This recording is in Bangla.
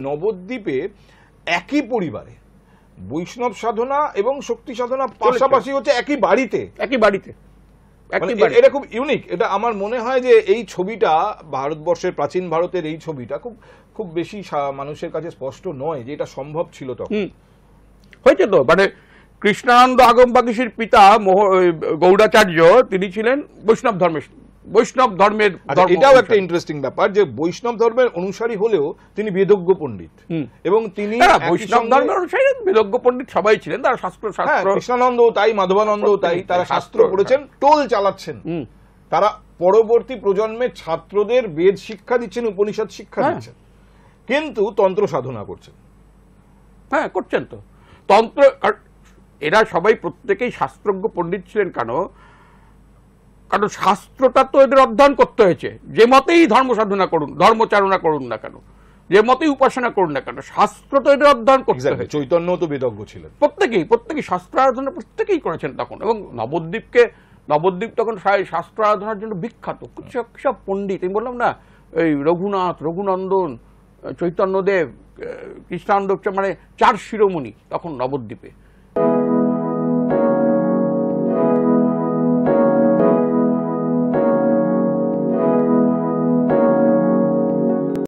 নবদ্বীপে একই পরিবারে বৈষ্ণব সাধনা এবং শক্তি সাধনা পাশাপাশি হচ্ছে একই বাড়িতে এটা খুব ইউনিক। এটা আমার মনে হয় যে এই ছবিটা ভারতবর্ষের প্রাচীন ভারতের এই ছবিটা খুব খুব বেশি মানুষের কাছে স্পষ্ট নয় যে এটা সম্ভব ছিল তখন। হয়েছে তো, মানে কৃষ্ণানন্দ আগমবাগীশীর পিতা গৌড়াচার্য তিনি ছিলেন বৈষ্ণব ধর্মের। এটাও একটা ইন্টারেস্টিং ব্যাপার যে বৈষ্ণব ধর্মের অনুসারী হলেও তিনি বেদজ্ঞ পণ্ডিত এবং তিনি বৈষ্ণব ধর্মের অনুসারী বেদজ্ঞ পণ্ডিত সবাই ছিলেন। তারা শাস্ত্র কৃষ্ণানন্দ তাই, মাধবানন্দ তাই, তারা শাস্ত্র পড়েছেন, টোল চালাচ্ছেন। তারা পরবর্তী প্রজন্মের ছাত্রদের বেদ শিক্ষা দিচ্ছেন, উপনিষদ শিক্ষা দিচ্ছেন, কিন্তু তন্ত্র সাধনা করছেন। হ্যাঁ, করছেন তো তন্ত্র। এরা সবাই প্রত্যেকেই শাস্ত্রজ্ঞ পণ্ডিত ছিলেন। কারণ শাস্ত্রটা তো এদের অধ্যয়ন করতে হয়েছে। যে মতেই ধর্ম সাধনা করুন, ধর্মচারণা করুন না কেন, যে মতেই উপাসনা করুন না কেন, শাস্ত্র তো এদের অধ্যয়ন করতে হয়েছে। চৈতন্য তো বেদজ্ঞ ছিলেন, প্রত্যেকেই শাস্ত্র আরাধনা প্রত্যেকেই করেছেন তখন। এবং নবদ্বীপ তখন শাস্ত্র আরাধনার জন্য বিখ্যাত। সব পণ্ডিত, আমি বললাম না, এই রঘুনন্দন, চৈতন্যদেব, কৃষ্ণানন্দ, মানে 4 শিরোমণি তখন নবদ্বীপে।